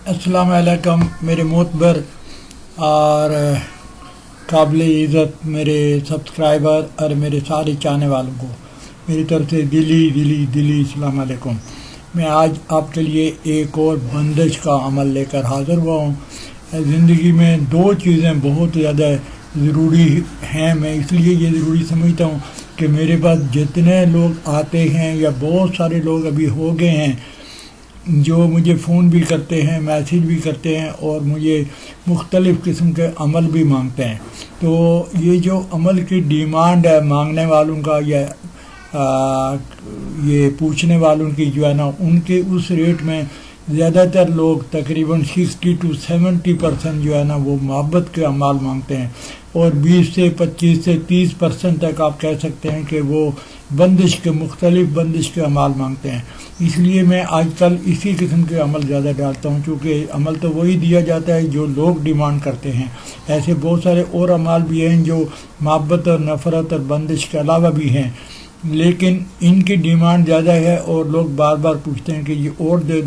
السلام علیکم میرے معتبر اور قابل عزت میرے سبسکرائبر اور میرے سارے چاہنے والوں کو میری طرف سے دلی السلام علیکم۔ میں آج آپ کے لیے ایک اور بندش کا عمل لے کر حاضر ہوا ہوں۔ زندگی میں دو چیزیں بہت زیادہ ضروری ہیں، میں اس لیے یہ ضروری سمجھتا ہوں کہ میرے پاس جتنے لوگ آتے ہیں یا بہت سارے لوگ ابھی ہو گئے ہیں جو مجھے فون بھی کرتے ہیں، میسیج بھی کرتے ہیں اور مجھے مختلف قسم کے عمل بھی مانگتے ہیں، تو یہ جو عمل کی ڈیمانڈ ہے مانگنے والوں کا یا یہ پوچھنے والوں کی جو ہے نا، ان کے اس ریٹ میں زیادہ تر لوگ تقریباً 60 to 70% جو ہے نا وہ محبت کے اعمال مانگتے ہیں، اور 20 سے 25 سے 30% تک آپ کہہ سکتے ہیں کہ وہ مختلف بندش کے اعمال مانگتے ہیں۔ اس لیے میں آج کل اسی قسم کے عمل زیادہ ڈالتا ہوں، چونکہ عمل تو وہی دیا جاتا ہے جو لوگ ڈیمانڈ کرتے ہیں۔ ایسے بہت سارے اور اعمال بھی ہیں جو محبت اور نفرت اور بندش کے علاوہ بھی ہیں، لیکن ان کی ڈیمانڈ زیادہ ہے اور لوگ بار بار پوچھتے ہیں کہ یہ اور دے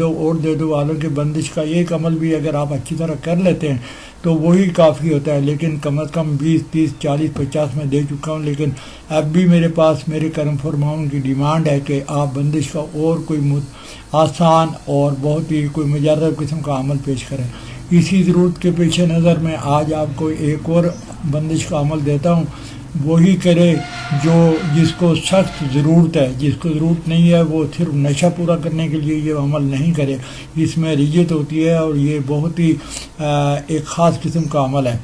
دو حالانکہ بندش کا ایک عمل بھی اگر آپ اچھی طرح کر لیتے ہیں تو وہی کافی ہوتا ہے، لیکن کم از کم 20 30 40 50 میں دے چکا ہوں، لیکن اب بھی میرے پاس میرے کرم فرماؤں کی ڈیمانڈ ہے کہ آپ بندش کا اور کوئی آسان اور بہت ہی کوئی مجرب قسم کا عمل پیش کریں۔ اسی ضرورت کے پیش نظر میں آج آپ کو ایک اور بندش کا عمل دیتا ہوں، وہی کرے جس کو سخت ضرورت ہے۔ جس کو ضرورت نہیں ہے وہ صرف نشہ پورا کرنے کے لیے یہ عمل نہیں کرے، اس میں رجت ہوتی ہے اور یہ بہت ہی ایک خاص قسم کا عمل ہے۔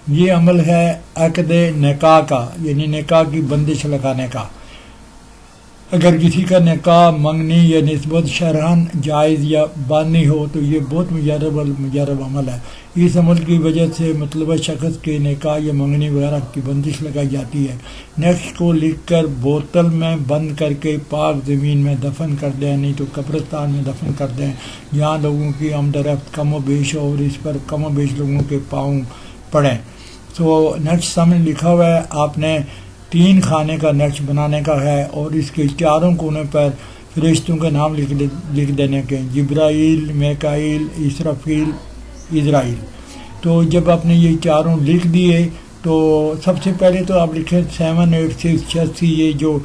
یہ عمل ہے عقد نکاح کا، یعنی نکاح کی بندش لگانے کا۔ اگر کسی کا نکاح منگنی یا نسبت شرعاً جائز یا باندھی ہو تو یہ بہت مجرب عمل ہے۔ اس عمل کی وجہ سے مطلبہ شخص کے نکاح یا منگنی وغیرہ کی بندش لگائی جاتی ہے۔ نقش کو لکھ کر بوتل میں بند کر کے پاک زمین میں دفن کر دیں، نہیں تو قبرستان میں دفن کر دیں جہاں لوگوں کی آمد و رفت کم و بیش ہو اور اس پر کم و بیش لوگوں کے پاؤں پڑیں۔ تو نقش سامنے لکھا ہوا ہے، آپ نے 3 خانے کا نقش بنانے کا ہے اور اس کے چاروں کونے پر فرشتوں کے نام لکھ دینے کے، جبرائیل، میکائیل، اسرافیل، عزرائیل۔ تو جب آپ نے یہ چاروں لکھ دیے تو سب سے پہلے تو آپ لکھیں 786 یہ جو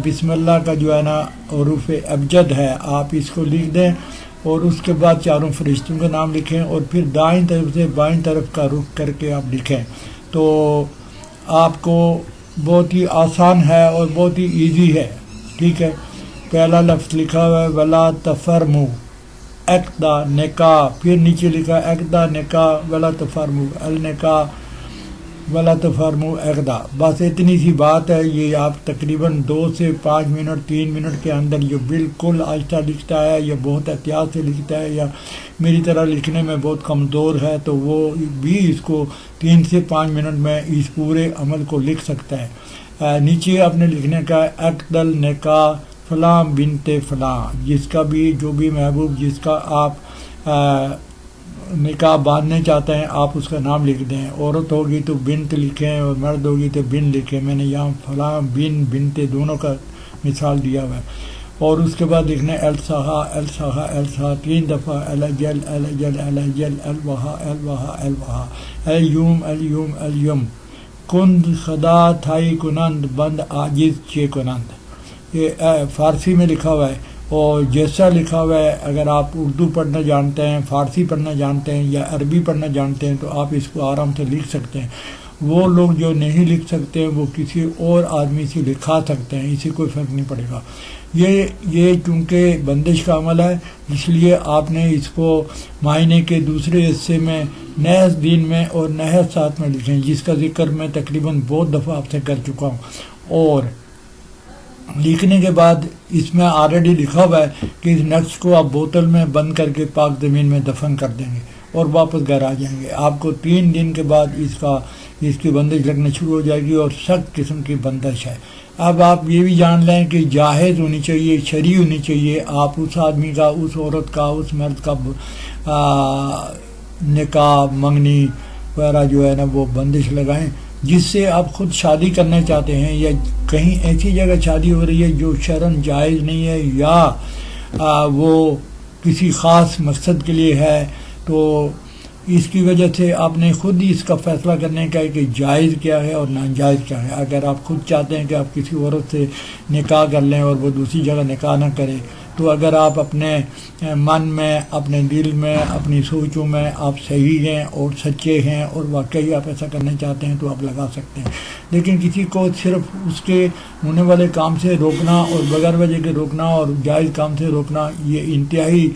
بسم اللہ کا جو ہے نا حروف ابجد ہے، آپ اس کو لکھ دیں اور اس کے بعد چاروں فرشتوں کا نام لکھیں اور پھر دائیں طرف سے بائیں طرف کا رخ کر کے آپ لکھیں، تو آپ کو بہت ہی آسان ہے اور بہت ہی ایزی ہے۔ ٹھیک ہے، پہلا لفظ لکھا ہوا ہے ولا تفرمو عقدہ نکاح، پھر نیچے لکھا عقدہ نکاح ولا تفرمو النکاح ولا تفرمو عقدہ، بس اتنی سی بات ہے۔ یہ آپ تقریباً 2 سے 5 منٹ 3 منٹ کے اندر یہ بالکل آہستہ لکھتا ہے یا بہت احتیاط سے لکھتا ہے یا میری طرح لکھنے میں بہت کمزور ہے تو وہ بھی اس کو 3 سے 5 منٹ میں اس پورے عمل کو لکھ سکتا ہے۔ نیچے آپ نے لکھنے کا عقد النکاح فلاں بنت فلاں، جس کا بھی جو بھی محبوب جس کا آپ نکاح باندھنے چاہتے ہیں آپ اس کا نام لکھ دیں۔ عورت ہوگی تو بنت لکھیں اور مرد ہوگی تو بن لکھیں، میں نے یہاں فلاں بن بنت دونوں کا مثال دیا ہوا ہے۔ اور اس کے بعد لکھنا الصحا 3 دفعہ، الجل الجل الجل الوہا الوہا الوہا، الیم کند خدا تھائی کنند بند عاجز چے کنند۔ یہ فارسی میں لکھا ہوا ہے اور جیسا لکھا ہوا ہے اگر آپ اردو پڑھنا جانتے ہیں، فارسی پڑھنا جانتے ہیں یا عربی پڑھنا جانتے ہیں تو آپ اس کو آرام سے لکھ سکتے ہیں۔ وہ لوگ جو نہیں لکھ سکتے ہیں وہ کسی اور آدمی سے لکھا سکتے ہیں، اسے کوئی فرق نہیں پڑے گا۔ یہ چونکہ بندش کا عمل ہے اس لیے آپ نے اس کو مہینے کے دوسرے حصے میں نحس دن میں اور نحس ساتھ میں لکھیں، جس کا ذکر میں تقریباً بہت دفعہ آپ سے کر چکا ہوں۔ اور لکھنے کے بعد اس میں آلریڈی لکھا ہوا ہے کہ اس نقش کو آپ بوتل میں بند کر کے پاک زمین میں دفن کر دیں گے اور واپس گھر آ جائیں گے۔ آپ کو 3 دن کے بعد اس کی بندش لگنا شروع ہو جائے گی اور سخت قسم کی بندش ہے۔ اب آپ یہ بھی جان لیں کہ جاہز ہونی چاہیے، شرعی ہونی چاہیے۔ آپ اس آدمی کا، اس عورت کا، اس مرد کا نکاح منگنی وغیرہ جو ہے نا وہ بندش لگائیں جس سے آپ خود شادی کرنا چاہتے ہیں یا کہیں ایسی جگہ شادی ہو رہی ہے جو شرعاً جائز نہیں ہے یا وہ کسی خاص مقصد کے لیے ہے، تو اس کی وجہ سے آپ نے خود ہی اس کا فیصلہ کرنے کا ہے کہ جائز کیا ہے اور ناجائز کیا ہے۔ اگر آپ خود چاہتے ہیں کہ آپ کسی عورت سے نکاح کر لیں اور وہ دوسری جگہ نکاح نہ کرے، تو اگر آپ اپنے من میں، اپنے دل میں، اپنی سوچوں میں آپ صحیح ہیں اور سچے ہیں اور واقعی آپ ایسا کرنا چاہتے ہیں تو آپ لگا سکتے ہیں۔ لیکن کسی کو صرف اس کے ہونے والے کام سے روکنا اور بغیر وجہ کے روکنا اور جائز کام سے روکنا، یہ انتہائی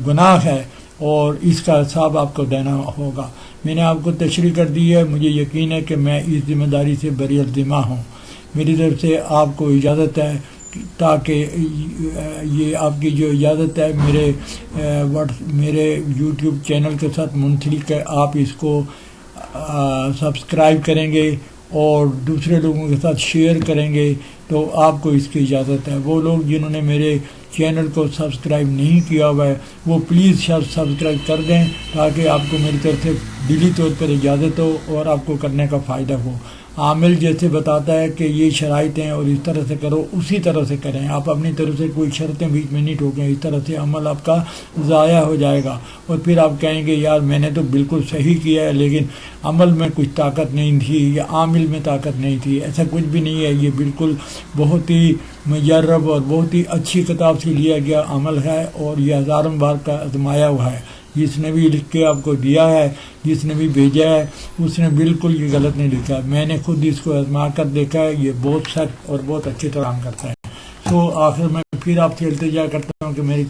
گناہ ہے اور اس کا حساب آپ کو دینا ہوگا۔ میں نے آپ کو تشریح کر دی ہے، مجھے یقین ہے کہ میں اس ذمہ داری سے بری الذمہ ہوں۔ میری طرف سے آپ کو اجازت ہے، تاکہ یہ آپ کی جو اجازت ہے میرے یوٹیوب چینل کے ساتھ منسلک ہے، آپ اس کو سبسکرائب کریں گے اور دوسرے لوگوں کے ساتھ شیئر کریں گے تو آپ کو اس کی اجازت ہے۔ وہ لوگ جنہوں نے میرے چینل کو سبسکرائب نہیں کیا ہوا ہے وہ پلیز سبسکرائب کر دیں، تاکہ آپ کو میری طرف سے دلی طور پر اجازت ہو اور آپ کو کرنے کا فائدہ ہو۔ عامل جیسے بتاتا ہے کہ یہ شرائط ہیں اور اس طرح سے کرو، اسی طرح سے کریں۔ آپ اپنی طرف سے کوئی شرطیں بیچ میں نہیں ٹھوکیں، اس طرح سے عمل آپ کا ضائع ہو جائے گا اور پھر آپ کہیں گے یار میں نے تو بالکل صحیح کیا ہے لیکن عمل میں کچھ طاقت نہیں تھی یا عامل میں طاقت نہیں تھی۔ ایسا کچھ بھی نہیں ہے، یہ بالکل بہت ہی مجرب اور بہت ہی اچھی کتاب سے لیا گیا عمل ہے اور یہ ہزاروں بار کا آزمایا ہوا ہے۔ جس نے بھی لکھ کے آپ کو دیا ہے، جس نے بھی بھیجا ہے، اس نے بالکل یہ غلط نہیں لکھا ہے۔ میں نے خود اس کو آزما کر دیکھا ہے، یہ بہت سخت اور بہت اچھی طرح کام کرتا ہے۔ تو آخر میں پھر آپ سے التجا کرتا ہوں کہ میری